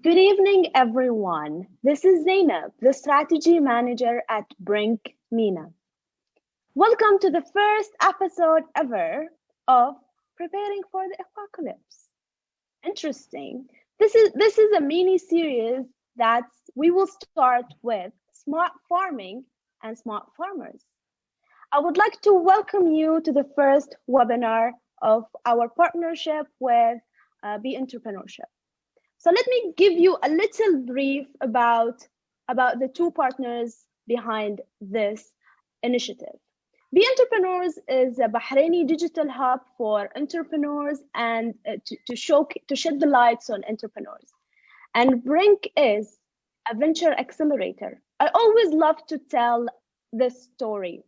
Good evening, everyone. This is Zainab, the strategy manager at Brinc MENA. Welcome to the first episode ever of Preparing for the Apocalypse. Interesting. This is a mini series that we will start with smart farming and smart farmers. I would like to welcome you to the first webinar of our partnership with Bentrepreneur. So let me give you a little brief about the two partners behind this initiative. Bentrepreneurs is a Bahraini digital hub for entrepreneurs and to shed the lights on entrepreneurs. And Brinc is a venture accelerator. I always love to tell this story.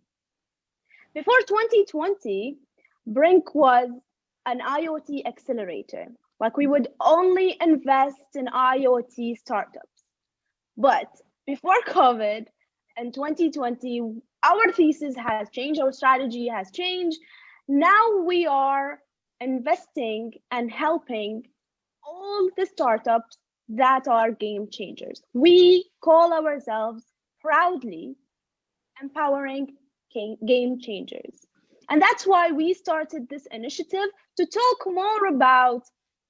Before 2020, Brinc was an IoT accelerator. Like, we would only invest in IoT startups. But before COVID in 2020, our thesis has changed, our strategy has changed. Now we are investing and helping all the startups that are game changers. We call ourselves proudly empowering game changers. And that's why we started this initiative to talk more about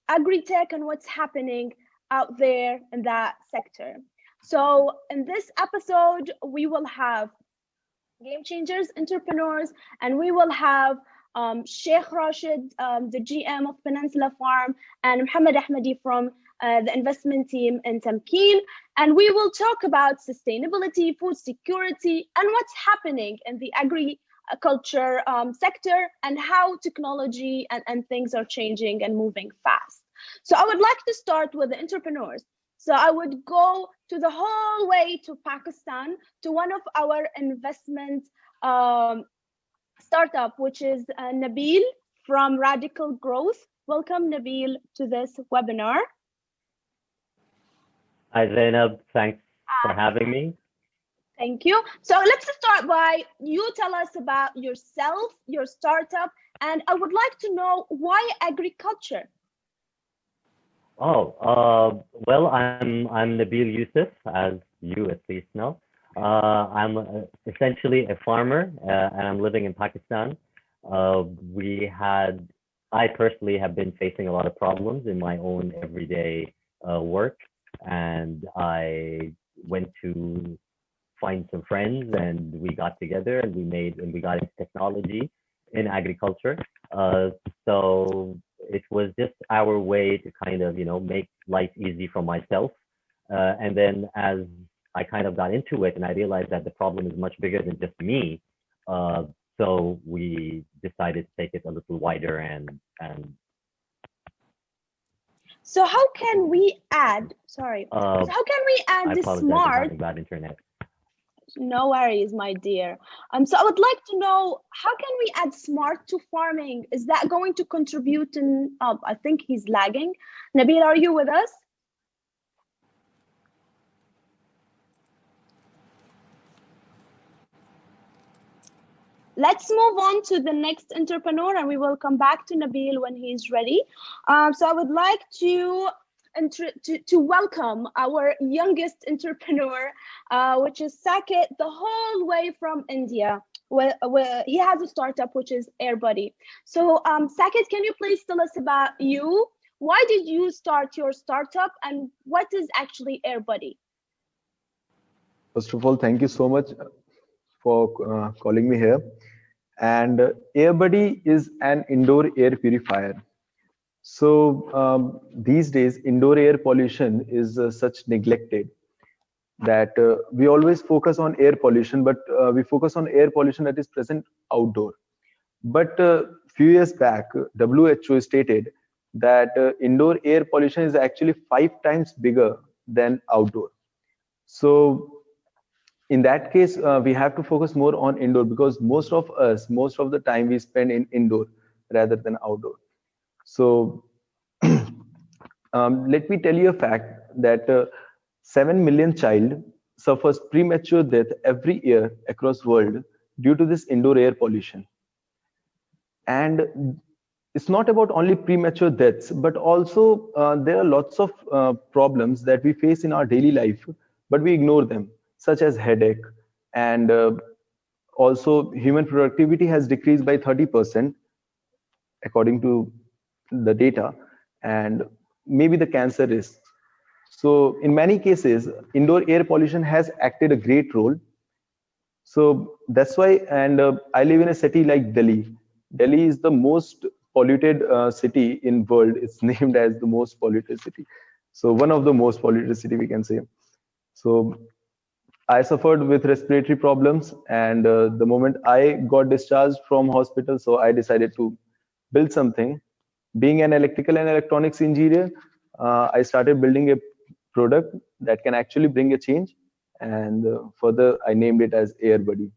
Agritech and what's happening out there in that sector. So in this episode, we will have game changers, entrepreneurs, and we will have Sheikh Rashid, the GM of Peninsula Farm, and Muhammad Ahmadi from the investment team in Tamkeen. And we will talk about sustainability, food security, and what's happening in the agriculture sector and how technology and things are changing and moving fast. So I would like to start with the entrepreneurs. So I would go to the whole way to Pakistan to one of our investment startup, which is Nabil from Radical Growth. Welcome, Nabil, to this webinar. Hi, Zainab. Thanks for having me. Thank you. So let's start by you tell us about yourself, your startup, and I would like to know why agriculture? Well, I'm Nabil Yusuf, as you at least know. I'm essentially a farmer, and I'm living in Pakistan. I personally have been facing a lot of problems in my own everyday work, and I went to find some friends, and we got together, and we got into technology in agriculture. So it was just our way to kind of, make life easy for myself. And then as I kind of got into it and I realized that the problem is much bigger than just me. So we decided to take it a little wider and So how can we add, so how can we add the smart? Bad internet. No worries, my dear. So I would like to know, how can we add smart to farming? Is that going to contribute in, I think he's lagging. Nabil, are you with us? Let's move on to the next entrepreneur and we will come back to Nabil when he's ready. So I would like to welcome our youngest entrepreneur, which is Saket, the whole way from India, where he has a startup, which is AirBuddy. So Saket, can you please tell us about you? Why did you start your startup and what is actually AirBuddy? First of all, thank you so much for calling me here. And AirBuddy is an indoor air purifier. So these days, indoor air pollution is such neglected that we always focus on air pollution, but we focus on air pollution that is present outdoor. But few years back, WHO stated that indoor air pollution is actually 5 times bigger than outdoor. So in that case, we have to focus more on indoor because most of the time we spend in indoor rather than outdoor. So let me tell you a fact that 7 million child suffers premature death every year across world due to this indoor air pollution. And it's not about only premature deaths, but also there are lots of problems that we face in our daily life, but we ignore them, such as headache, and also human productivity has decreased by 30% according to the data, and maybe the cancer risks. So in many cases, indoor air pollution has acted a great role. So that's why, and I live in a city like Delhi. Delhi is the most polluted city in world. It's named as the most polluted city. So one of the most polluted city, we can say. So I suffered with respiratory problems, and the moment I got discharged from hospital, so I decided to build something. Being an electrical and electronics engineer, I started building a product that can actually bring a change, and further I named it as AirBuddy.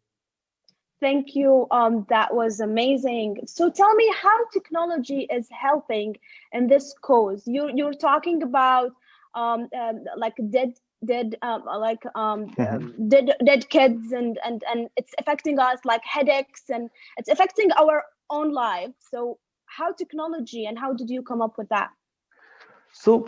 Thank you. That was amazing. So tell me how technology is helping in this cause. You're talking about like dead kids, and it's affecting us like headaches, and it's affecting our own life. So how technology, and how did you come up with that? So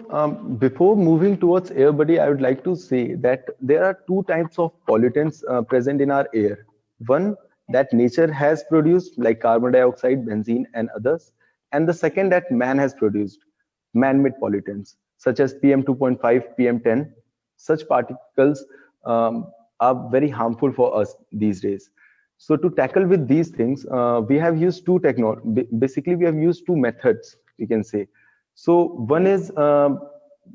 before moving towards AirBuddy, I would like to say that there are two types of pollutants present in our air. One that nature has produced, like carbon dioxide, benzene, and others, and the second that man has produced, man-made pollutants such as PM 2.5, PM 10. Such particles are very harmful for us these days. So to tackle with these things, we have used basically we have used two methods, we can say. So one is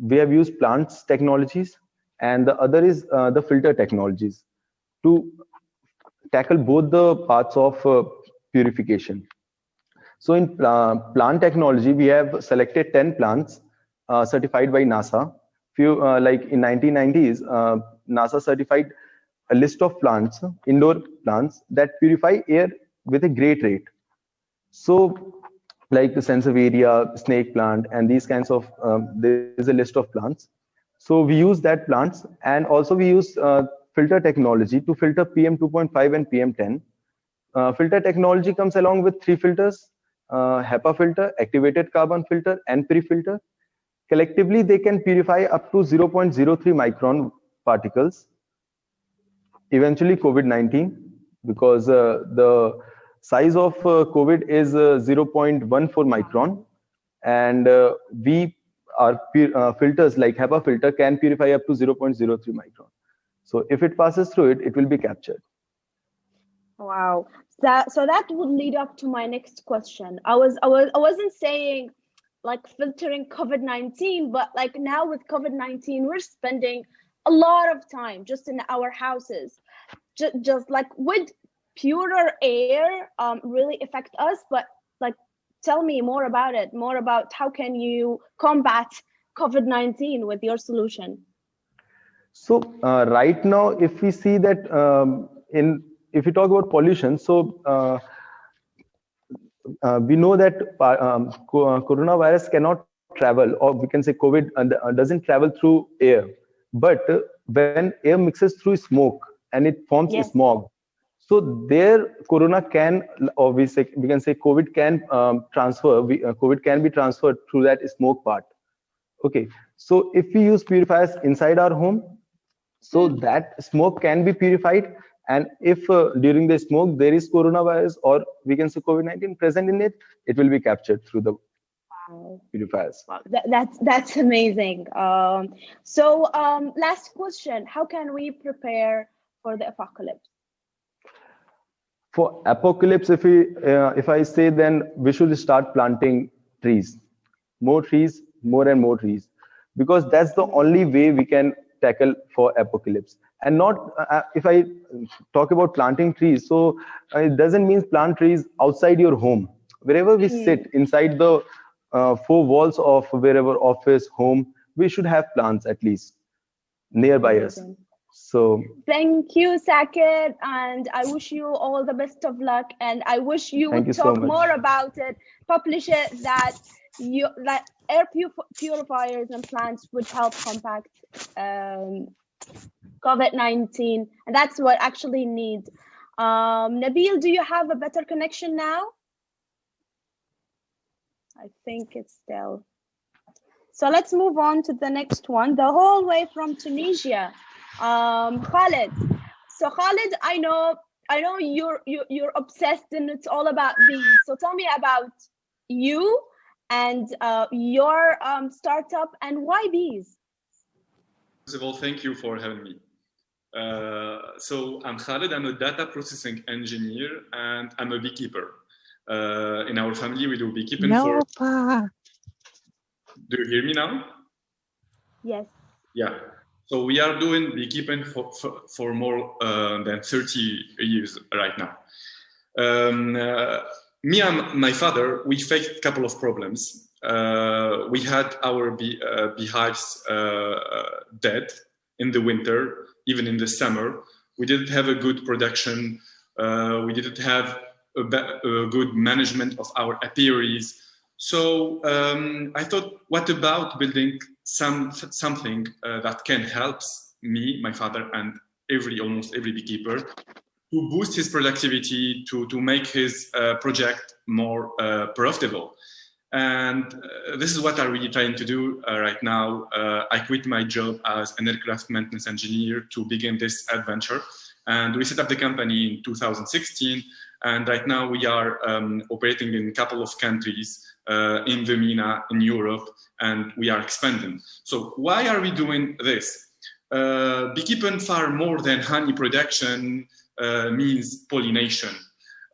we have used plants technologies, and the other is the filter technologies to tackle both the parts of purification. So in plant technology, we have selected 10 plants certified by NASA. Like in 1990s, NASA certified a list of plants, indoor plants that purify air with a great rate. So like the Sansevieria, snake plant, and these kinds of, there is a list of plants. So we use that plants, and also we use filter technology to filter PM 2.5 and PM 10. Filter technology comes along with three filters: HEPA filter, activated carbon filter, and pre-filter. Collectively, they can purify up to 0.03 micron particles. Eventually, COVID-19, because the size of COVID is 0.14 micron, and our filters like HEPA filter can purify up to 0.03 micron. So if it passes through it, it will be captured. Wow. So that would lead up to my next question. I wasn't saying like filtering COVID-19, but like now with COVID-19, we're spending a lot of time just in our houses, just like would purer air really affect us? But like, tell me more about it, more about how can you combat COVID-19 with your solution? So right now, if we see that if we talk about pollution, so we know that coronavirus cannot travel, or we can say COVID doesn't travel through air. But when air mixes through smoke and it forms smog, so there corona can, or we can say COVID can transfer. COVID can be transferred through that smoke part. Okay, so if we use purifiers inside our home, so that smoke can be purified, and if during the smoke there is coronavirus, or we can say COVID-19 present in it, it will be captured through the purifiers. Wow. That's amazing. So last question: how can we prepare for the apocalypse? For apocalypse, if I say, then we should start planting trees, more and more trees, because that's the only way we can tackle for apocalypse. And not if I talk about planting trees, so it doesn't mean plant trees outside your home. Wherever we sit inside the four walls of wherever office, home, we should have plants at least nearby us. So thank you, Sakir, and I wish you all the best of luck, and I wish you would talk more about it, publish it, that air purifiers and plants would help combat COVID-19, and that's what actually need. Nabil, do you have a better connection now? I think it's still. So let's move on to the next one. The whole way from Tunisia, Khalid. So Khalid, I know you're obsessed and it's all about bees. So tell me about you and your startup and why bees. First of all, thank you for having me. So I'm Khalid, I'm a data processing engineer and I'm a beekeeper. In our family, we do beekeeping for... Do you hear me now? Yes. Yeah. So we are doing beekeeping for more than 30 years right now. Me and my father, we faced a couple of problems. We had our beehives dead in the winter, even in the summer. We didn't have a good production. We didn't have a good management of our apiaries. So I thought, what about building something that can help me, my father, and almost every beekeeper to boost his productivity, to make his project more profitable. And this is what I'm really trying to do right now. I quit my job as an aircraft maintenance engineer to begin this adventure. And we set up the company in 2016. And right now we are operating in a couple of countries in the MENA, in Europe, and we are expanding. So why are we doing this? Beekeeping far more than honey production means pollination.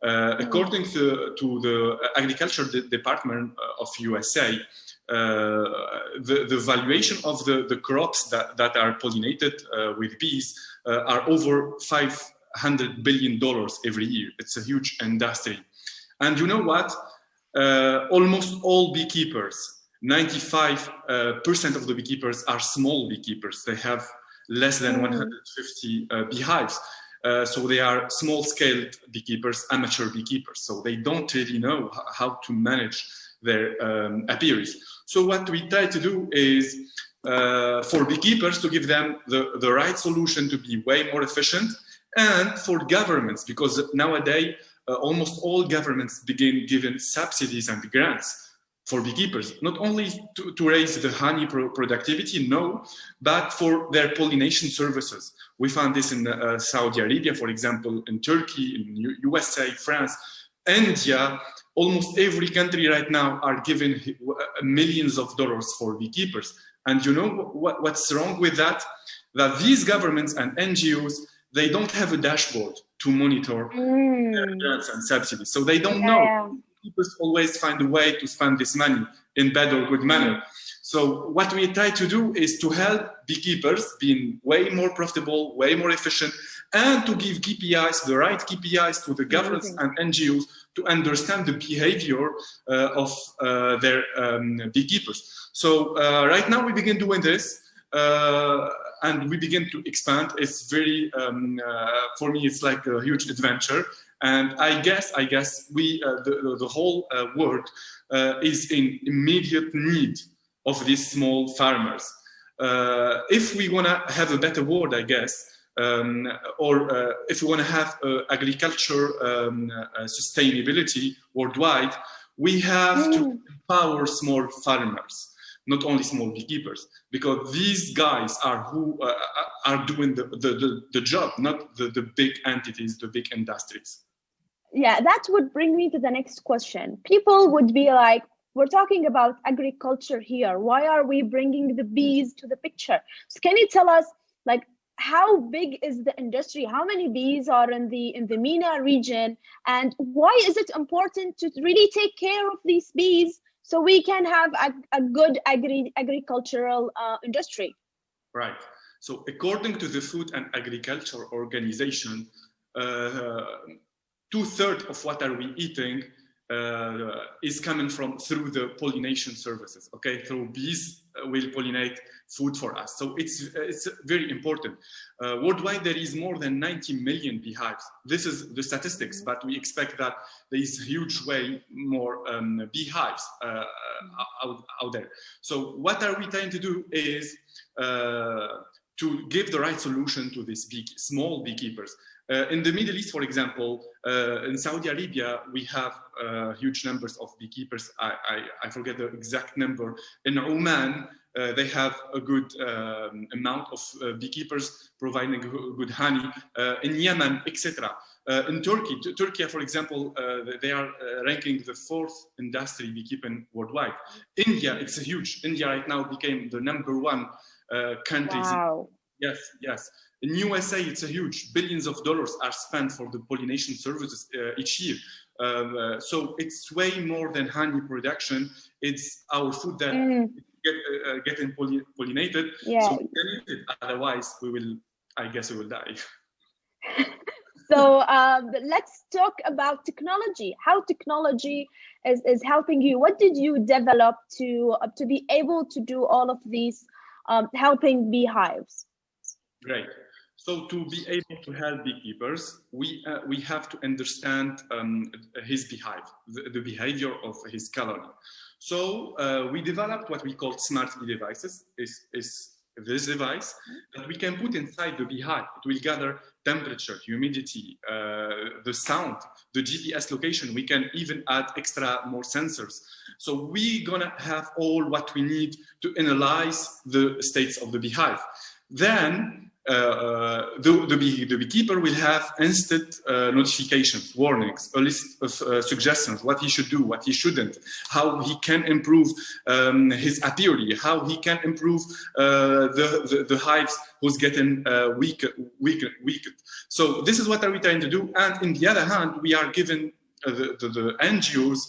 According to the Agriculture Department of USA, the valuation of the crops that are pollinated with bees are over $500 billion every year. It's a huge industry. And you know what? Almost all beekeepers, 95% of the beekeepers are small beekeepers. They have less than 150 beehives. So they are small-scale beekeepers, amateur beekeepers. So they don't really know how to manage their apiaries. So what we try to do is for beekeepers to give them the right solution to be way more efficient, and for governments, because nowadays almost all governments begin giving subsidies and grants for beekeepers, not only to raise the honey productivity, no, but for their pollination services. We found this in Saudi Arabia, for example, in Turkey, in USA, France, India. Almost every country right now are giving millions of dollars for beekeepers. And you know what's wrong with that? That these governments and NGOs, they don't have a dashboard to monitor their grants and subsidies. So they don't know. People always find a way to spend this money in bad or good manner. So what we try to do is to help beekeepers being way more profitable, way more efficient, and to give KPIs, the right KPIs to the governments and NGOs to understand the behavior of their beekeepers. So right now we begin doing this. And we begin to expand. It's very, for me, it's like a huge adventure. And I guess we, the whole world is in immediate need of these small farmers. If we want to have a better world, I guess, or if we want to have agriculture sustainability worldwide, we have to empower small farmers. Not only small beekeepers, because these guys are who are doing the job, not the big entities, the big industries. Yeah, that would bring me to the next question. People would be like, we're talking about agriculture here. Why are we bringing the bees to the picture? So can you tell us, like, how big is the industry? How many bees are in the MENA region? And why is it important to really take care of these bees so we can have a good agricultural industry? Right. So according to the Food and Agriculture Organization, 2/3 of what are we eating is coming through the pollination services. Okay, so bees will pollinate food for us. So it's very important. Worldwide, there is more than 90 million beehives. This is the statistics, but we expect that there is huge way more beehives out there. So what are we trying to do is to give the right solution to these small beekeepers. In the Middle East, for example, in Saudi Arabia, we have huge numbers of beekeepers. I forget the exact number. In Oman, they have a good amount of beekeepers providing good honey. In Yemen, etc. In Turkey, for example, they are ranking the 4th industry beekeeping worldwide. India, it's a huge. India right now became the #1 country. Wow. Yes. In USA, it's a huge. Billions of dollars are spent for the pollination services each year. So it's way more than honey production. It's our food that getting pollinated. Yeah. So we can eat it. Otherwise, I guess we will die. So let's talk about technology. How technology is helping you. What did you develop to be able to do all of these helping beehives? Great. So to be able to help beekeepers, we have to understand his beehive, the behavior of his colony. So we developed what we call smart bee devices. Is this device that we can put inside the beehive. It will gather temperature, humidity, the sound, the GPS location. We can even add more sensors. So we're gonna have all what we need to analyze the states of the beehive. Then the beekeeper will have instant notifications, warnings, a list of suggestions, what he should do, what he shouldn't, how he can improve his apiary, how he can improve the hives who's getting weakened. So this is what are we trying to do. And in the other hand, we are given the NGOs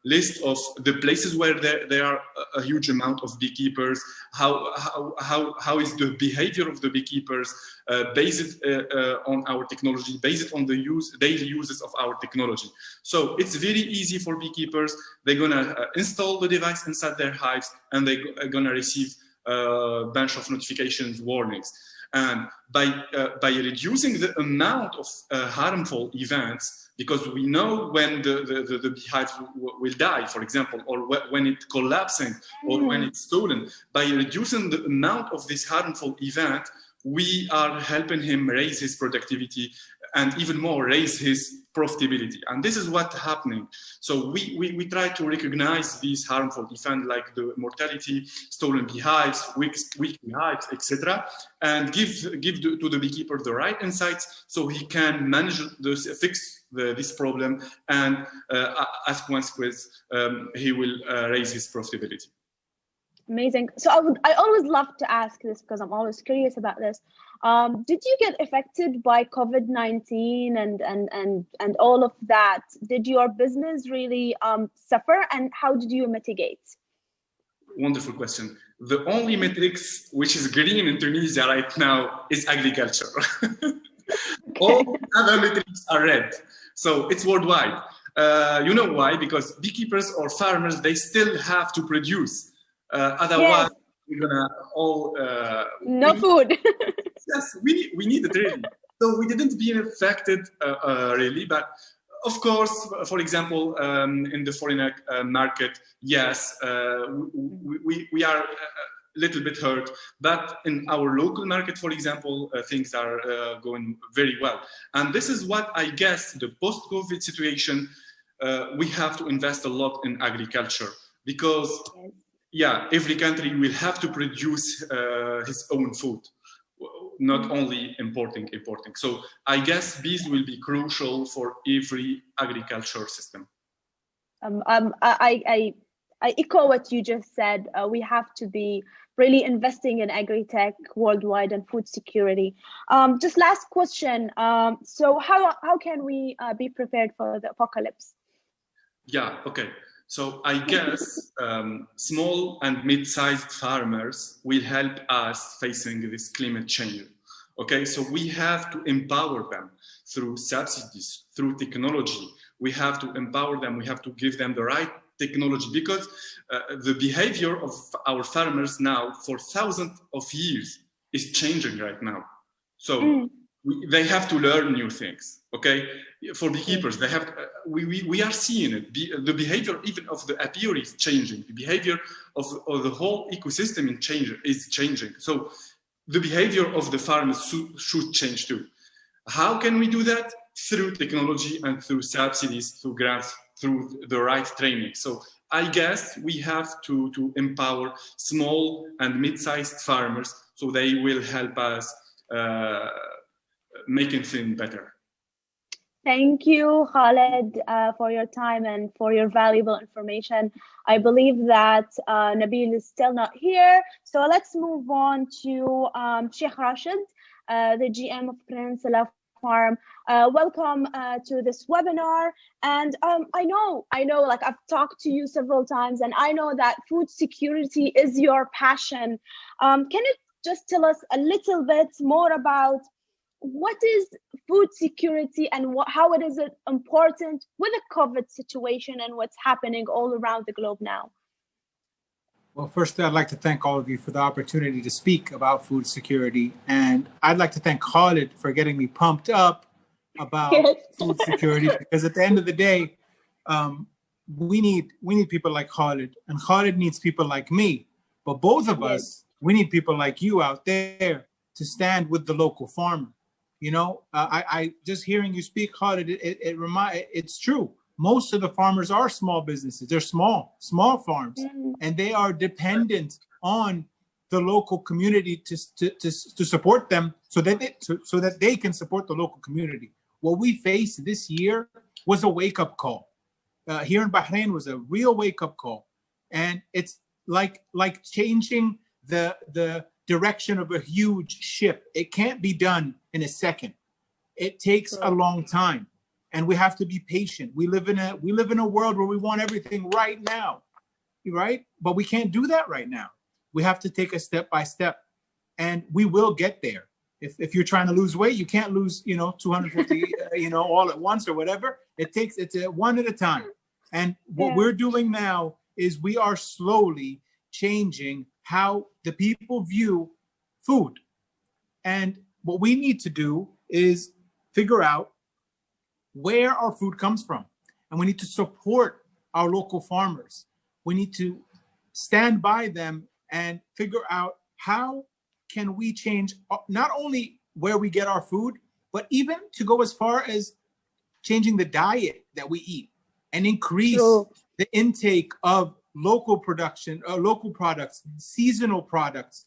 list of the places where there are a huge amount of beekeepers, how is the behavior of the beekeepers based on our technology, based on the daily uses of our technology. So it's very easy for beekeepers. They're gonna install the device inside their hives, and they're gonna receive a bunch of notifications, warnings. And by reducing the amount of harmful events, because we know when the beehive will die, for example, or when it's collapsing, or when it's stolen, by reducing the amount of this harmful event, we are helping him raise his productivity and even more raise his profitability. And this is what's happening. So we try to recognize these harmful events like the mortality, stolen beehives, weak beehives, etc., and give to the beekeeper the right insights so he can manage fix this problem, and as consequence, he will raise his profitability. Amazing. So I always love to ask this because I'm always curious about this. Did you get affected by COVID-19 and all of that? Did your business really suffer, and how did you mitigate? Wonderful question. The only metrics which is green in Tunisia right now is agriculture. All other metrics are red. So it's worldwide. You know why? Because beekeepers or farmers, they still have to produce. Otherwise, yes, we're gonna all no food. Yes, we need it really. So we didn't be affected really, but of course, for example, in the foreign market, yes, we are a little bit hurt, but in our local market, for example, things are going very well. And this is what I guess the post-COVID situation, we have to invest a lot in agriculture, because yeah, every country will have to produce his own food, not only importing. So I guess bees will be crucial for every agriculture system. I echo what you just said. We have to be really investing in agri-tech worldwide and food security. Just last question. So how can we be prepared for the apocalypse? Yeah, okay. So I guess small and mid-sized farmers will help us facing this climate change. Okay, so we have to empower them through subsidies, through technology. We have to empower them. We have to give them the right technology, because the behavior of our farmers now for thousands of years is changing right now. So they have to learn new things. Okay, for beekeepers, they have. We are seeing it. The behavior even of the apiary is changing. The behavior of the whole ecosystem is changing. So the behavior of the farmers should change too. How can we do that? Through technology and through subsidies, through grants, through the right training. So I guess we have to empower small and mid-sized farmers so they will help us making things better. Thank you, Khaled, for your time and for your valuable information. I believe that Nabil is still not here. So let's move on to Sheikh Rashid, the GM of Peninsula Farm. Welcome to this webinar. And I know, like I've talked to you several times, and I know that food security is your passion. Can you just tell us a little bit more about what is food security and how it is important with the COVID situation and what's happening all around the globe now? Well, first, I'd like to thank all of you for the opportunity to speak about food security. And I'd like to thank Khalid for getting me pumped up about food security, because at the end of the day, we need people like Khalid, and Khalid needs people like me. But both of us, we need people like you out there to stand with the local farmer. You know, I just hearing you speak, Khalid, it's true. Most of the farmers are small businesses. They're small farms, and they are dependent on the local community to support them so that they can support the local community. What we faced this year was a wake-up call. Here in Bahrain was a real wake-up call, and it's like changing the direction of a huge ship. It can't be done in a second. It takes a long time, and we have to be patient. We live in a world where we want everything right now, right? But we can't do that right now. We have to take a step by step, and we will get there. If you're trying to lose weight, you can't lose 250 all at once or whatever. It's a one at a time. And what we're doing now is we are slowly changing how the people view food. And what we need to do is figure out where our food comes from. And we need to support our local farmers. We need to stand by them and figure out how can we change not only where we get our food, but even to go as far as changing the diet that we eat and increase the intake of local production, local products, seasonal products.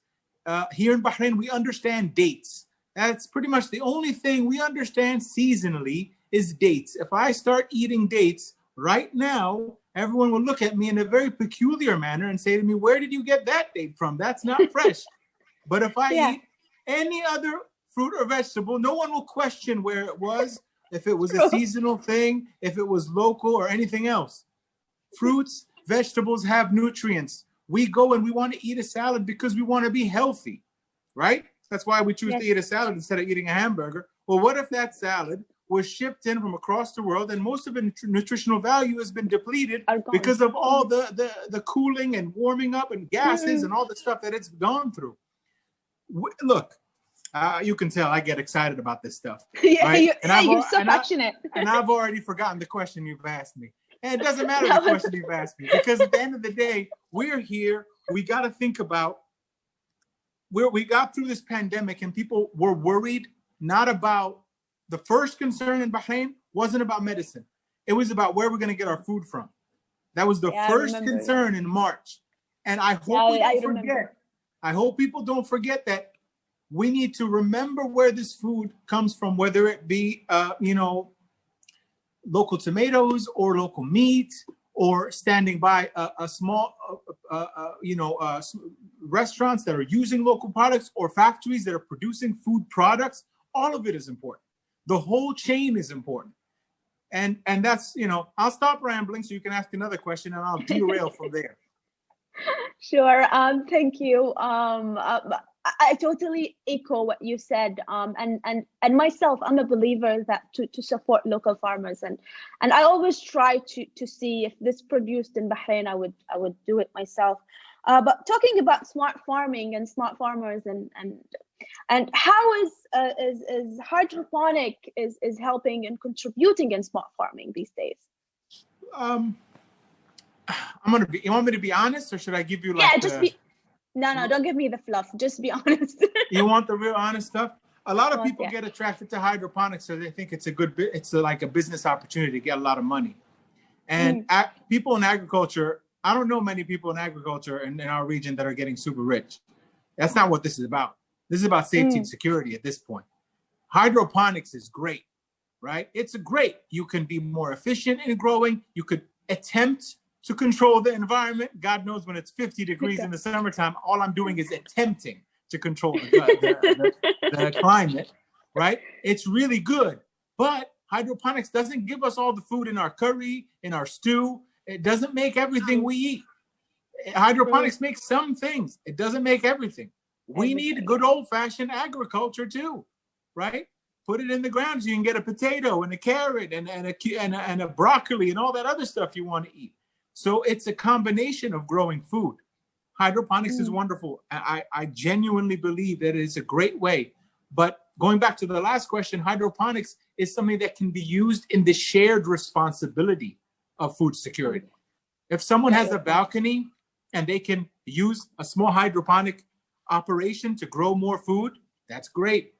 Here in Bahrain, we understand dates. That's pretty much the only thing we understand seasonally is dates. If I start eating dates right now, everyone will look at me in a very peculiar manner and say to me, where did you get that date from? That's not fresh. But if I eat any other fruit or vegetable, no one will question where it was, if it was a seasonal thing, if it was local or anything else. Fruits, vegetables have nutrients. We go and we want to eat a salad because we want to be healthy, right? That's why we choose to eat a salad instead of eating a hamburger. Well, what if that salad was shipped in from across the world and most of its nutritional value has been depleted because of all the cooling and warming up and gases and all the stuff that it's gone through? Look, you can tell I get excited about this stuff. Right? You're so passionate. And I've already forgotten the question you've asked me. And it doesn't matter the question you've asked me, because at the end of the day, we're here. We got to think about where we got through this pandemic, and people were worried not about the first concern in Bahrain wasn't about medicine. It was about where we're going to get our food from. That was the first concern in March. And I hope people don't forget that we need to remember where this food comes from, whether it be, local tomatoes or local meat, or standing by a small, restaurants that are using local products, or factories that are producing food products. All of it is important. The whole chain is important. And that's, I'll stop rambling so you can ask another question and I'll derail from there. Sure. Thank you. I totally echo what you said. And myself, I'm a believer that to support local farmers, and I always try to see if this produced in Bahrain, I would do it myself. But talking about smart farming and smart farmers and how is hydroponic is helping and contributing in smart farming these days? You want me to be honest, or should I give you No, don't give me the fluff. Just be honest. You want the real honest stuff? A lot of people get attracted to hydroponics because they think it's a good like a business opportunity to get a lot of money. And people in agriculture, I don't know many people in agriculture in our region that are getting super rich. That's not what this is about. This is about safety and security at this point. Hydroponics is great, right? It's great. You can be more efficient in growing. You could attempt to control the environment. God knows when it's 50 degrees in the summertime, all I'm doing is attempting to control the climate, right? It's really good. But hydroponics doesn't give us all the food in our curry, in our stew. It doesn't make everything we eat. Hydroponics makes some things. It doesn't make everything. We need good old-fashioned agriculture too, right? Put it in the ground so you can get a potato and a carrot and a broccoli and all that other stuff you want to eat. So it's a combination of growing food. Hydroponics is wonderful. I genuinely believe that it's a great way. But going back to the last question, hydroponics is something that can be used in the shared responsibility of food security. If someone has a balcony and they can use a small hydroponic operation to grow more food, that's great.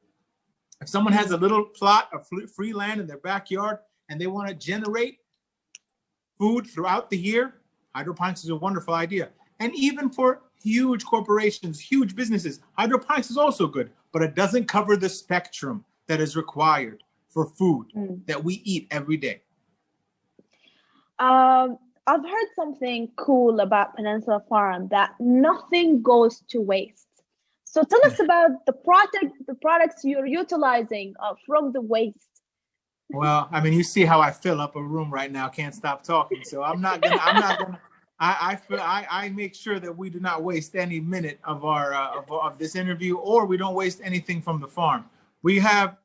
If someone has a little plot of free land in their backyard and they want to generate food throughout the year, hydroponics is a wonderful idea. And even for huge corporations, huge businesses, hydroponics is also good, but it doesn't cover the spectrum that is required for food that we eat every day. I've heard something cool about Peninsula Farm, that nothing goes to waste. So tell us about the products you're utilizing from the waste. Well, I mean, you see how I fill up a room right now. Can't stop talking. So I make sure that we do not waste any minute of of this interview, or we don't waste anything from the farm. We have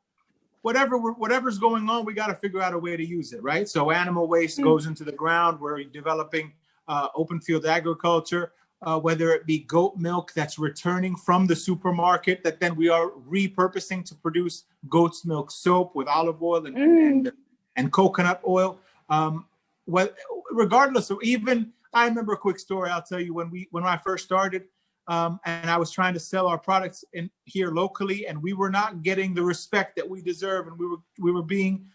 whatever's going on, we got to figure out a way to use it, right? So animal waste goes into the ground. We're developing open field agriculture, whether it be goat milk that's returning from the supermarket that then we are repurposing to produce goat's milk soap with olive oil and coconut oil. Regardless of even, I remember a quick story I'll tell you when I first started. And I was trying to sell our products in here locally, and we were not getting the respect that we deserve, and we were being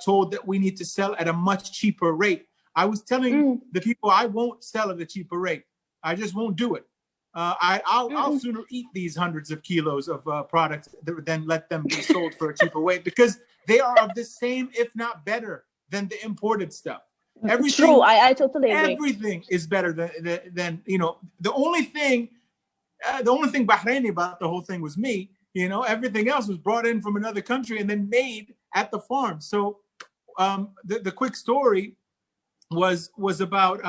told that we need to sell at a much cheaper rate. I was telling the people I won't sell at a cheaper rate. I just won't do it. I'll sooner eat these hundreds of kilos of products than let them be sold for a cheaper rate, because they are of the same, if not better, than the imported stuff. Everything, true. I totally agree. Everything is better than the only thing Bahraini about the whole thing was me. Everything else was brought in from another country and then made at the farm. So the quick story was about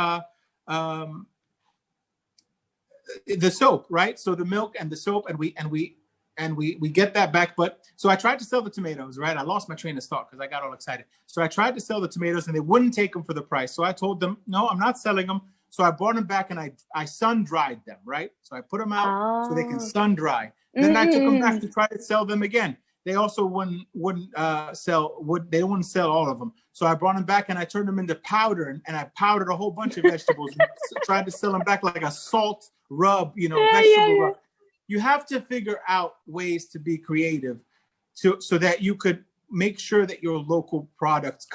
the soap, right? So the milk and the soap, and we get that back. But so I tried to sell the tomatoes, right? I lost my train of thought because I got all excited. So I tried to sell the tomatoes and they wouldn't take them for the price. So I told them, no, I'm not selling them. So I brought them back and I sun dried them, right? So I put them out so they can sun dry. Then I took them back to try to sell them again. They also wouldn't sell all of them. So I brought them back and I turned them into powder, and I powdered a whole bunch of vegetables and tried to sell them back like a salt rub, vegetable rub. You have to figure out ways to be creative so that you could make sure that your local products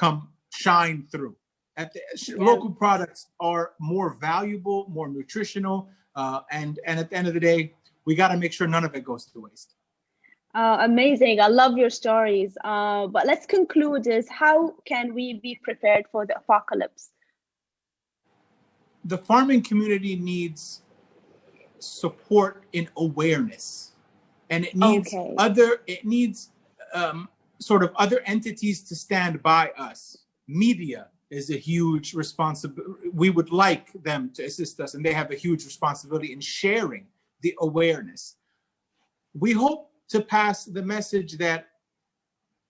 shine through. Local products are more valuable, more nutritional, and at the end of the day, we got to make sure none of it goes to waste. Amazing. I love your stories. But let's conclude is, how can we be prepared for the apocalypse? The farming community needs support in awareness, and it needs sort of other entities to stand by us. Media is a huge responsibility. We would like them to assist us, and they have a huge responsibility in sharing the awareness. We hope to pass the message that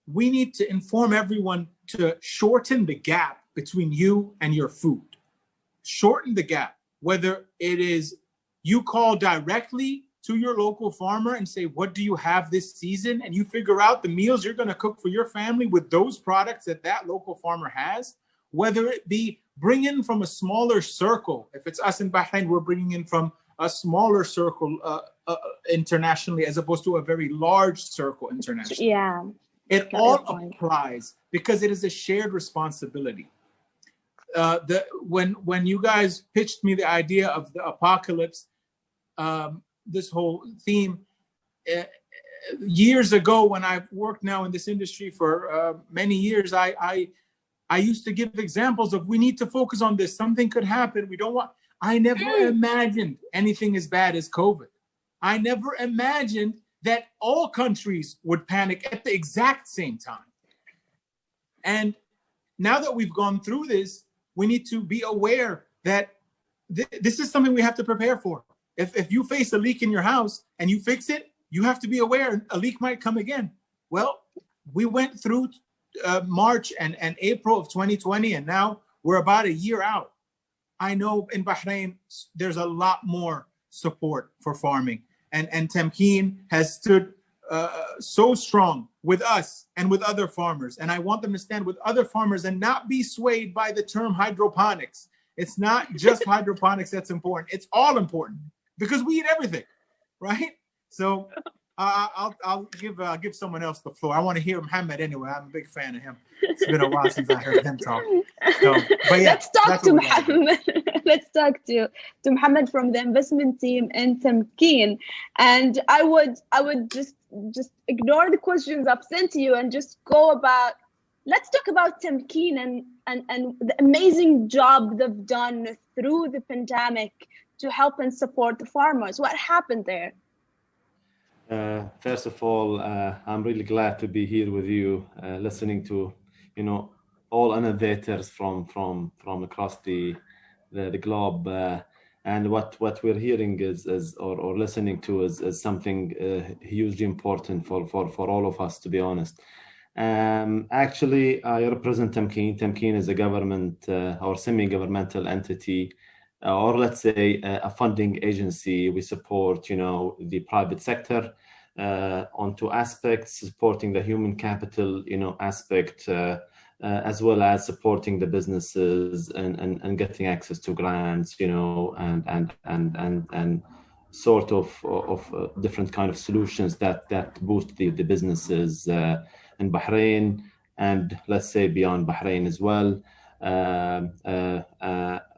we need to inform everyone to shorten the gap between you and your food. Shorten the gap, whether it is you call directly to your local farmer and say, what do you have this season? And you figure out the meals you're going to cook for your family with those products that local farmer has. Whether it be bring in from a smaller circle. If it's us in Bahrain, we're bringing in from a smaller circle internationally as opposed to a very large circle internationally. Yeah. It all applies because it is a shared responsibility. When you guys pitched me the idea of the apocalypse, this whole theme, years ago when I worked now in this industry for many years, I used to give examples of we need to focus on this. Something could happen. We don't want. I never imagined anything as bad as COVID. I never imagined that all countries would panic at the exact same time. And now that we've gone through this, we need to be aware that this is something we have to prepare for. If you face a leak in your house and you fix it, you have to be aware a leak might come again. Well, we went through March and April of 2020, and now we're about a year out. I know in Bahrain, there's a lot more support for farming. And Tamkeen has stood so strong with us and with other farmers. And I want them to stand with other farmers and not be swayed by the term hydroponics. It's not just hydroponics that's important. It's all important because we eat everything, right? So I'll give someone else the floor. I want to hear Muhammad anyway. I'm a big fan of him. It's been a while since I heard him talk. So, but yeah, let's talk to Muhammad. Let's talk to Muhammad from the investment team in Tamkeen. And I would just ignore the questions I've sent to you and just go about. Let's talk about Tamkeen and the amazing job they've done through the pandemic to help and support the farmers. What happened there? First of all, I'm really glad to be here with you, listening to, all innovators from across the globe, and what we're hearing is or listening to is something hugely important for all of us, to be honest. Actually, I represent Tamkeen. Tamkeen is a government or semi-governmental entity, or let's say a funding agency. We support, the private sector on two aspects: supporting the human capital, aspect, as well as supporting the businesses and getting access to grants, and sort of different kind of solutions that boost the businesses in Bahrain and let's say beyond Bahrain as well.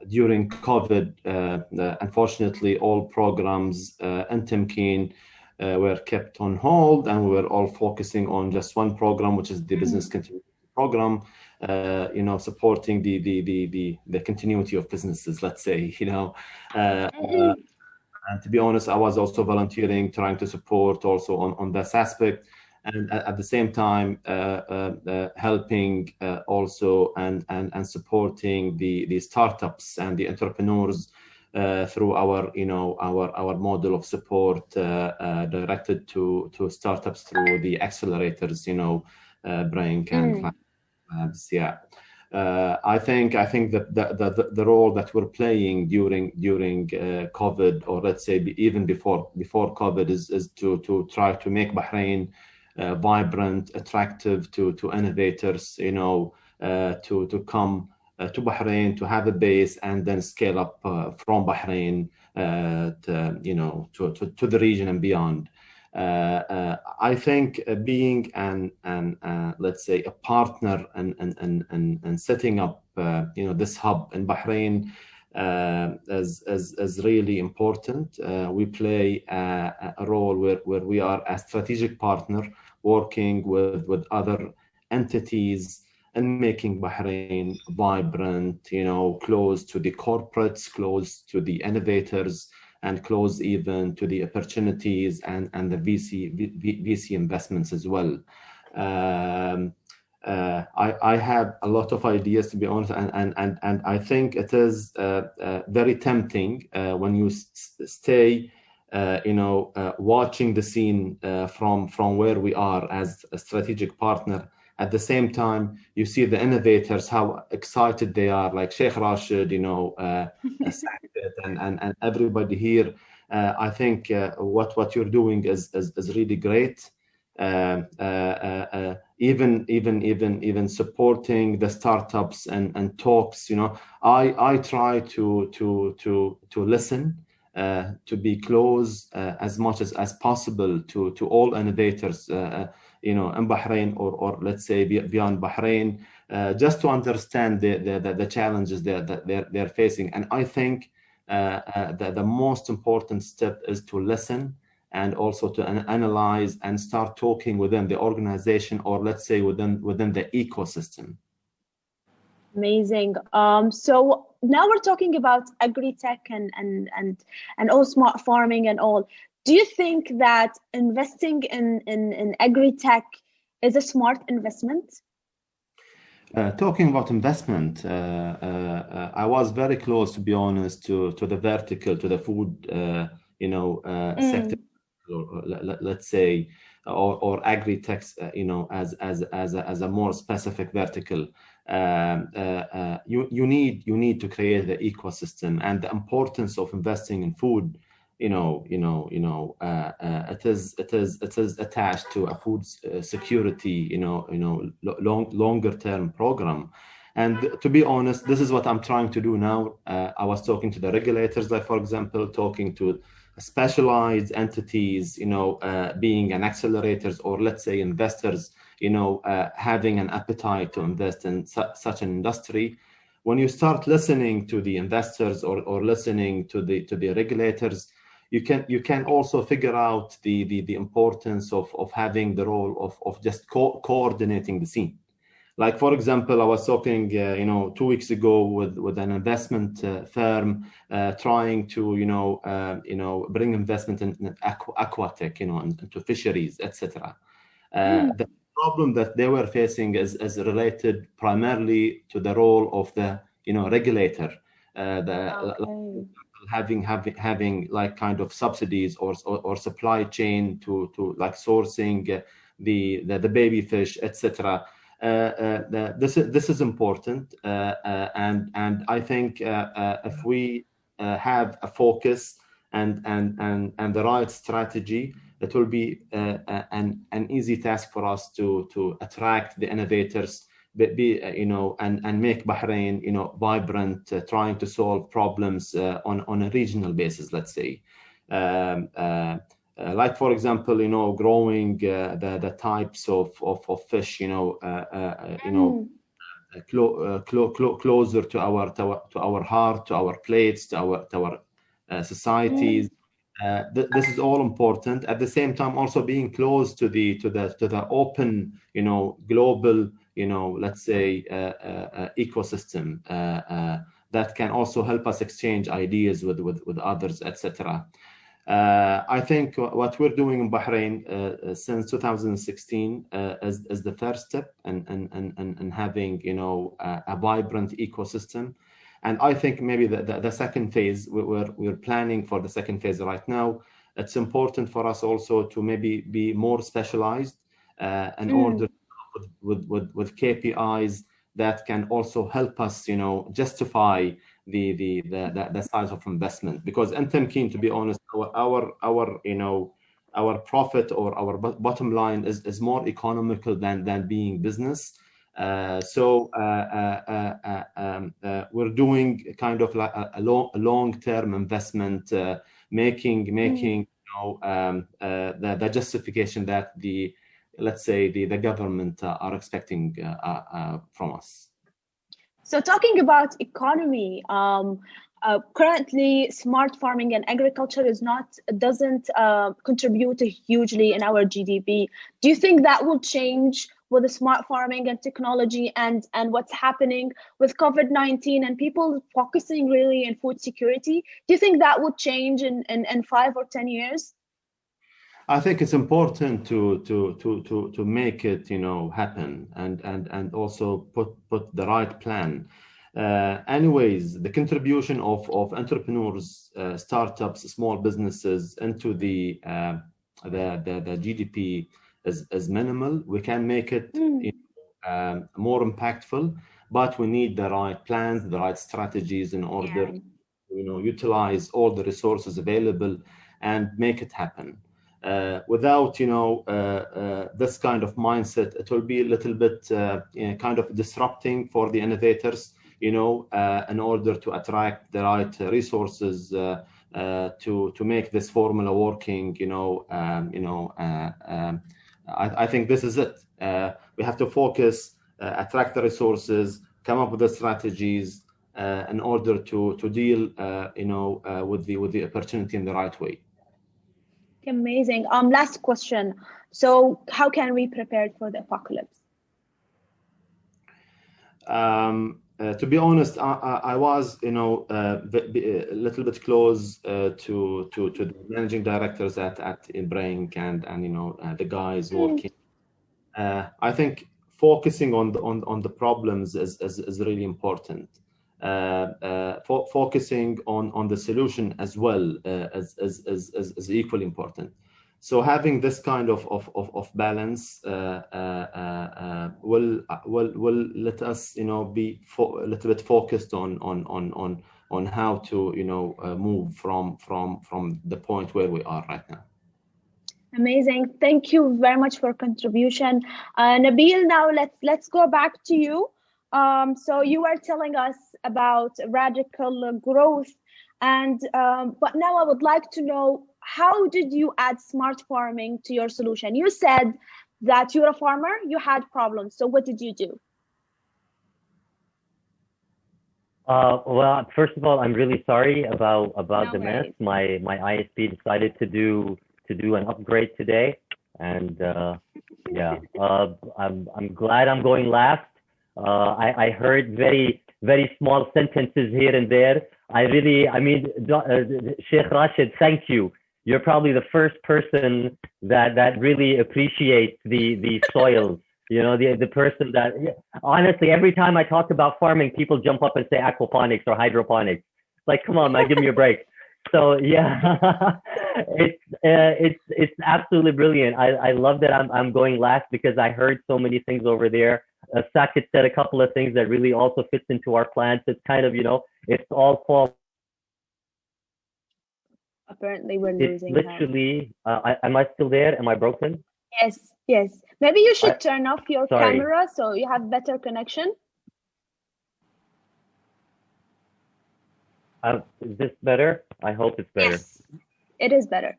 During COVID, unfortunately, all programs in Tamkeen were kept on hold, and we were all focusing on just one program, which is the business continuity program. Supporting the continuity of businesses, let's say. And to be honest, I was also volunteering, trying to support also on this aspect. And at the same time, helping also and supporting the startups and the entrepreneurs through our model of support directed to startups through the accelerators, Brinc and labs. Yeah. I think that the role that we're playing during COVID, or let's say even before COVID, is to try to make Bahrain vibrant, attractive to innovators, to come to Bahrain, to have a base, and then scale up from Bahrain to the region and beyond. I think being let's say a partner and setting up this hub in Bahrain is really important. We play a role where we are a strategic partner working with other entities and making Bahrain vibrant, close to the corporates, close to the innovators, and close even to the opportunities and the VC investments as well. I have a lot of ideas, to be honest, and I think it is very tempting when you stay, watching the scene from where we are as a strategic partner. At the same time, you see the innovators, how excited they are, like Sheikh Rashid, and everybody here. I think what you're doing is really great. Even supporting the startups and talks. I try to listen to be close as much as possible to all innovators, in Bahrain or let's say beyond Bahrain, just to understand the challenges that they're facing. And I think the most important step is to listen and also to analyze and start talking within the organization, or let's say within the ecosystem. Amazing. So now we're talking about Agritech and all smart farming and all. Do you think that investing in Agritech is a smart investment? Talking about investment, I was very close, to be honest, to the vertical, to the food, sector, or let's say, or Agritech, as a more specific vertical. You need to create the ecosystem, and the importance of investing in food. It is attached to a food security, longer term program. And to be honest, this is what I'm trying to do now. I was talking to the regulators, like for example, talking to specialized entities, being an accelerators, or let's say investors, having an appetite to invest in such an industry. When you start listening to the investors or listening to the regulators, you can also figure out the importance of having the role of just coordinating the scene. Like for example, I was talking 2 weeks ago with an investment firm trying to bring investment in aquatech, into fisheries, etc. The problem that they were facing is related primarily to the role of the regulator, having like kind of subsidies or supply chain to like sourcing the baby fish, etc. This is important, and I think if we have a focus and the right strategy, it will be an easy task for us to attract the innovators, and make Bahrain vibrant, trying to solve problems on a regional basis, let's say. Like for example, growing the types of fish, closer to our heart, to our plates, to our societies. This is all important. At the same time, also being close to the open, global, let's say, ecosystem that can also help us exchange ideas with others, etc. I think what we're doing in Bahrain since 2016 is the first step in having a vibrant ecosystem. And I think maybe the second phase, we're planning for the second phase right now. It's important for us also to maybe be more specialized in order with KPIs that can also help us, justify the size of investment. Because in Tamkeen, to be honest, our profit or our bottom line is more economical than being business. So we're doing kind of like a long-term investment, making the justification that let's say the government are expecting from us. So talking about economy, currently smart farming and agriculture doesn't contribute hugely in our GDP. Do you think that will change with the smart farming and technology and what's happening with COVID-19 and people focusing really in food security? Do you think that would change in 5 or 10 years? I think it's important to make it happen and also put the right plan. Anyways, the contribution of entrepreneurs, startups, small businesses into the GDP is minimal. We can make it more impactful, but we need the right plans, the right strategies in order to utilize all the resources available and make it happen. Without this kind of mindset, it will be a little bit kind of disrupting for the innovators, in order to attract the right resources, the to make this formula working, I think this is it. We have to focus, attract the resources, come up with the strategies in order to deal, with the opportunity in the right way. Amazing. Last question. So, how can we prepare for the apocalypse? To be honest, I was, a little bit close to the managing directors at Brinc and the guys working. I think focusing on the problems is really important. Focusing on the solution as well is equally important. So having this kind of balance will let us, be a little bit focused on how to, move from the point where we are right now. Amazing. Thank you very much for contribution. Nabil, now let's go back to you. So you were telling us about radical growth, and but now I would like to know, how did you add smart farming to your solution? You said that you're a farmer, you had problems. So what did you do? Well, first of all, I'm really sorry about the mess. worries. My ISP decided to do an upgrade today, and yeah, I'm glad I'm going last. I heard very small sentences here and there. I mean, Sheikh Rashid, thank you. You're probably the first person that really appreciates the soils. The person that, honestly, every time I talk about farming, people jump up and say aquaponics or hydroponics. Like, come on, man, give me a break. So yeah, it's absolutely brilliant. I love that I'm going last, because I heard so many things over there. Sakit said a couple of things that really also fits into our plans. It's kind of, it's all fall. Apparently we're It's losing literally, am I still there? Am I broken? Yes. Maybe you should turn off your Sorry. camera so you have better connection. Is this better? I hope it's better. Yes, it is better.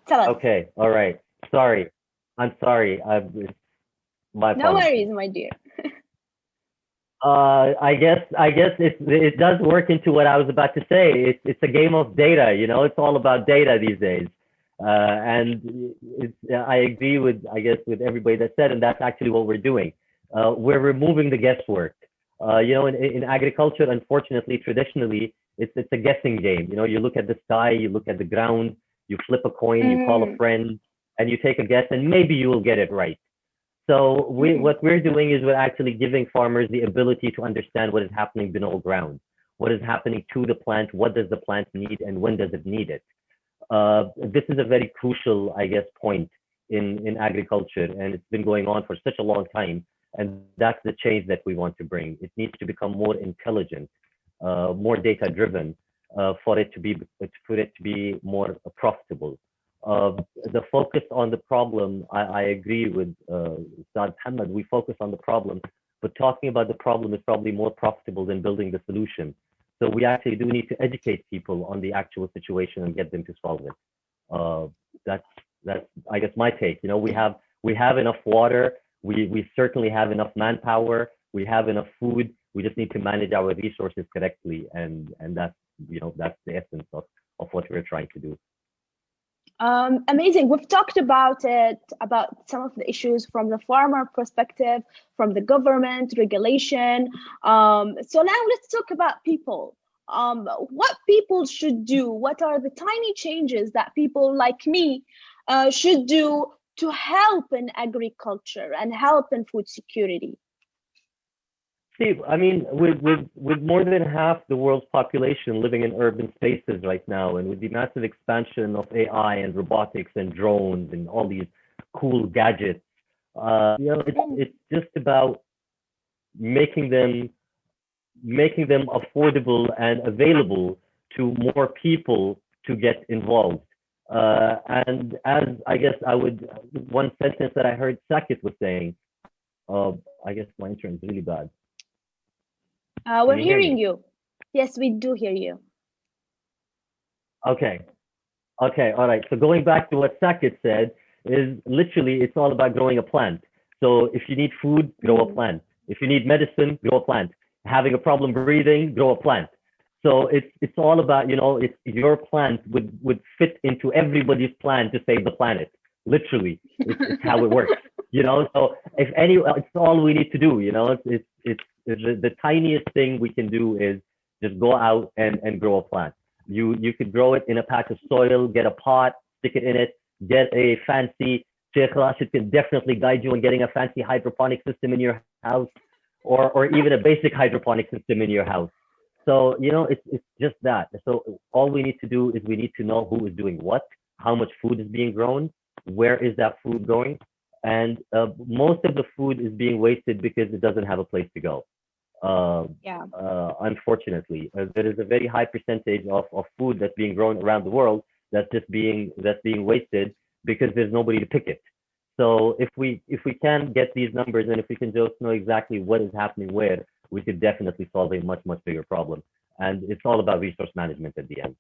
Tell us. Okay, all right. Sorry. I'm sorry. My No apologies. worries, my dear. I guess it does work into what I was about to say. It's a game of data, it's all about data these days. And I agree with everybody that said, and that's actually what we're doing. We're removing the guesswork. In agriculture, unfortunately, traditionally, it's a guessing game. You look at the sky, you look at the ground, you flip a coin, you call a friend, and you take a guess, and maybe you will get it right. So what we're doing is we're actually giving farmers the ability to understand what is happening below ground, what is happening to the plant, what does the plant need, and when does it need it. This is a very crucial, point in agriculture, and it's been going on for such a long time. And that's the change that we want to bring. It needs to become more intelligent, more data-driven, for it to be more profitable. The focus on the problem, I agree with Saad Hamad. We focus on the problem, but talking about the problem is probably more profitable than building the solution. So we actually do need to educate people on the actual situation and get them to solve it. That's I guess my take. We have enough water. We certainly have enough manpower. We have enough food. We just need to manage our resources correctly, and that's the essence of what we're trying to do. Amazing. We've talked about some of the issues from the farmer perspective, from the government regulation. So now let's talk about people. What people should do? What are the tiny changes that people like me should do to help in agriculture and help in food security? Steve, I mean, with more than half the world's population living in urban spaces right now, and with the massive expansion of AI and robotics and drones and all these cool gadgets, it's just about making them affordable and available to more people to get involved. And as one sentence that I heard Sakit was saying, I guess my internet is really bad. We're hearing you. Yes, we do hear you. Okay. Okay. All right. So going back to what Saket said, is literally it's all about growing a plant. So if you need food, grow a plant. If you need medicine, grow a plant. Having a problem breathing, grow a plant. So it's all about, it's your plant would fit into everybody's plan to save the planet. Literally, it's how it works. So if any, it's all we need to do. It's the tiniest thing we can do is just go out and grow a plant. You could grow it in a patch of soil, get a pot, stick it in it, get a fancy, Sheikh Rashid can definitely guide you on getting a fancy hydroponic system in your house, or even a basic hydroponic system in your house. So, it's just that. So all we need to do is we need to know who is doing what, how much food is being grown, where is that food going, and most of the food is being wasted because it doesn't have a place to go. Unfortunately, there is a very high percentage of food that's being grown around the world that's being wasted because there's nobody to pick it. So if we can get these numbers, and if we can just know exactly what is happening where, we could definitely solve a much bigger problem. And it's all about resource management at the end.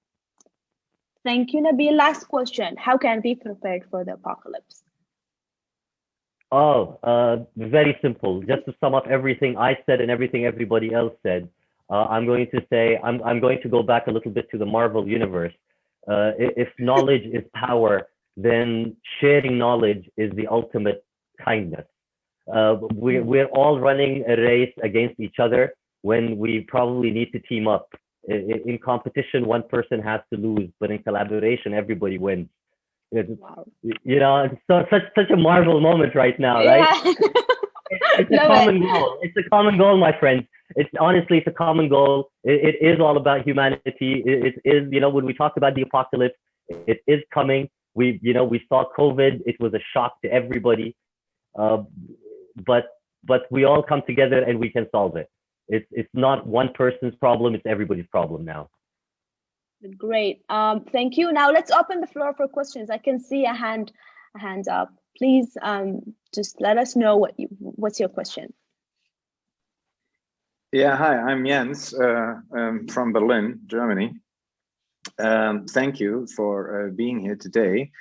Thank you, Nabil. Last question: how can we prepare for the apocalypse? Very simple. Just to sum up everything I said and everything everybody else said, I'm going to say, I'm going to go back a little bit to the Marvel universe. If knowledge is power, then sharing knowledge is the ultimate kindness. We're all running a race against each other when we probably need to team up. In competition, one person has to lose, but in collaboration, everybody wins. Wow. It's such a Marvel moment right now, right? Yeah. It's a common goal. It's a common goal, my friends. It's a common goal. It is all about humanity. It is, when we talk about the apocalypse, it is coming. We saw COVID. It was a shock to everybody. But we all come together and we can solve it. It's not one person's problem. It's everybody's problem now. Great. Thank you. Now let's open the floor for questions. I can see a hand up. Please just let us know what's your question. Yeah, hi, I'm Jens from Berlin, Germany. Thank you for being here today.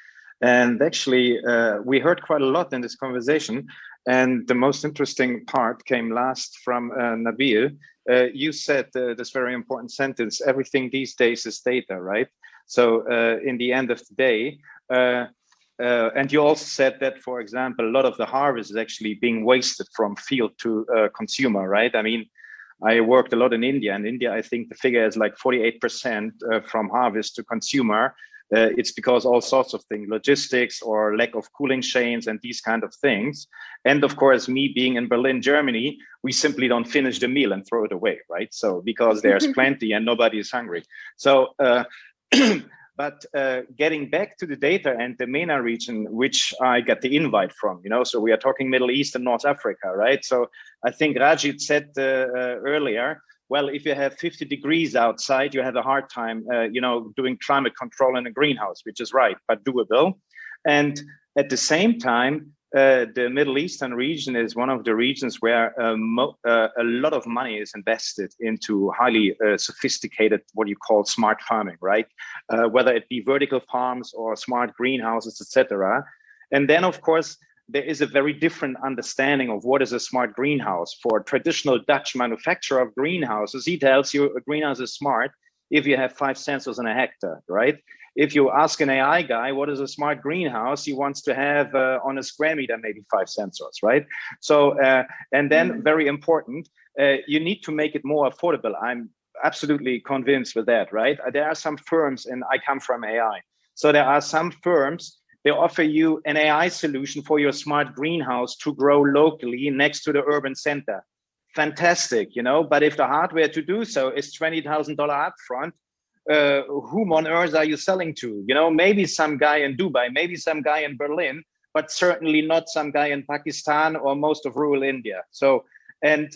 And actually, we heard quite a lot in this conversation. And the most interesting part came last from Nabil. You said this very important sentence: everything these days is data, right? So in the end of the day, and you also said that, for example, a lot of the harvest is actually being wasted from field to consumer, right? I mean, I worked a lot in India. In India, I think the figure is like 48% from harvest to consumer. It's because all sorts of things, logistics or lack of cooling chains and these kind of things. And of course, me being in Berlin, Germany, we simply don't finish the meal and throw it away, right? So because there's plenty and nobody is hungry. So, but getting back to the data and the MENA region, which I got the invite from, so we are talking Middle East and North Africa, right? So I think Rajit said earlier, well, if you have 50 degrees outside, you have a hard time, doing climate control in a greenhouse, which is right, but doable. And at the same time, the Middle Eastern region is one of the regions where a lot of money is invested into highly sophisticated, what you call smart farming, right? Whether it be vertical farms or smart greenhouses, etc. And then, of course, there is a very different understanding of what is a smart greenhouse. For a traditional Dutch manufacturer of greenhouses, he tells you a greenhouse is smart if you have 5 sensors in a hectare, right? If you ask an AI guy, what is a smart greenhouse? He wants to have on a square meter, maybe 5 sensors, right? So, and then very important, you need to make it more affordable. I'm absolutely convinced with that, right? There are some firms, and I come from AI. So there are some firms, they offer you an AI solution for your smart greenhouse to grow locally next to the urban center. Fantastic, but if the hardware to do so is $20,000 upfront, whom on earth are you selling to? Maybe some guy in Dubai, maybe some guy in Berlin, but certainly not some guy in Pakistan or most of rural India. So, and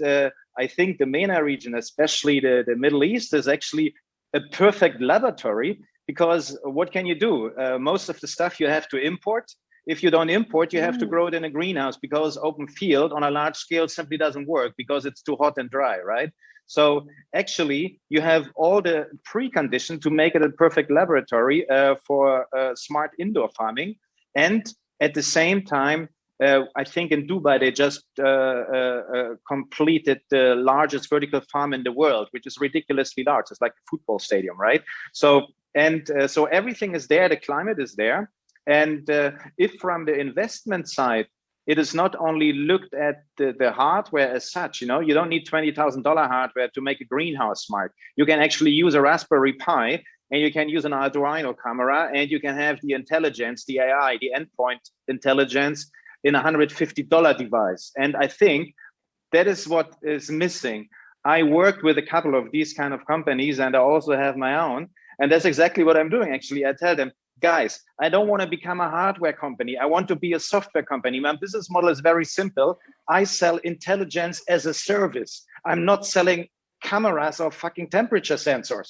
I think the MENA region, especially the Middle East, is actually a perfect laboratory, because what can you do? Most of the stuff you have to import. if you don't import, you have to grow it in a greenhouse, because open field on a large scale simply doesn't work because it's too hot and dry, right? So actually, you have all the preconditions to make it a perfect laboratory for smart indoor farming. And at the same time, I think in Dubai, they just completed the largest vertical farm in the world, which is ridiculously large. It's like a football stadium, right? So everything is there. The climate is there. And if from the investment side, it is not only looked at the hardware as such, you don't need $20,000 hardware to make a greenhouse smart. You can actually use a Raspberry Pi, and you can use an Arduino camera, and you can have the intelligence, the AI, the endpoint intelligence in a $150 device. And I think that is what is missing. I worked with a couple of these kind of companies, and I also have my own. And that's exactly what I'm doing, actually. I tell them, guys, I don't want to become a hardware company. I want to be a software company. My business model is very simple. I sell intelligence as a service. I'm not selling cameras or fucking temperature sensors,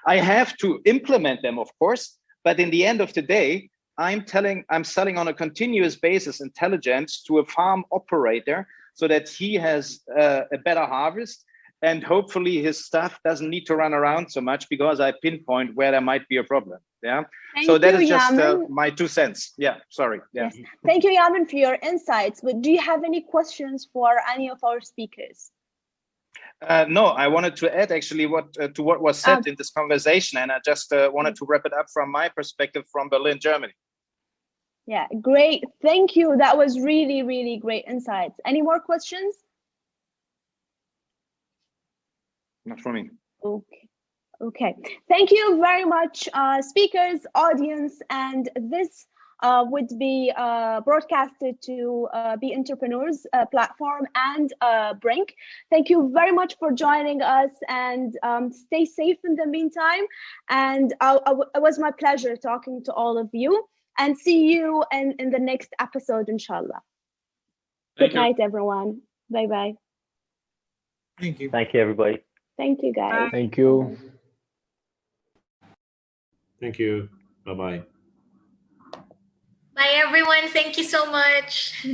I have to implement them, of course. But in the end of the day, I'm selling on a continuous basis intelligence to a farm operator so that he has a better harvest. And hopefully his staff doesn't need to run around so much, because I pinpoint where there might be a problem. Yeah. So that is just my 2 cents. Yeah. Sorry. Yeah. Yes. Thank you, Yamin, for your insights. But do you have any questions for any of our speakers? No, I wanted to add actually to what was said in this conversation. And I just wanted to wrap it up from my perspective from Berlin, Germany. Yeah, great. Thank you. That was really, really great insights. Any more questions? Not for me. Okay. Thank you very much, speakers, audience, and this would be broadcasted to Bentrepreneurs platform and Brinc. Thank you very much for joining us, and stay safe in the meantime. And it was my pleasure talking to all of you, and see you in the next episode, inshallah. Good night, everyone. Bye-bye. Thank you. Thank you, everybody. Thank you, guys. Thank you. Thank you. Bye-bye. Bye, everyone. Thank you so much.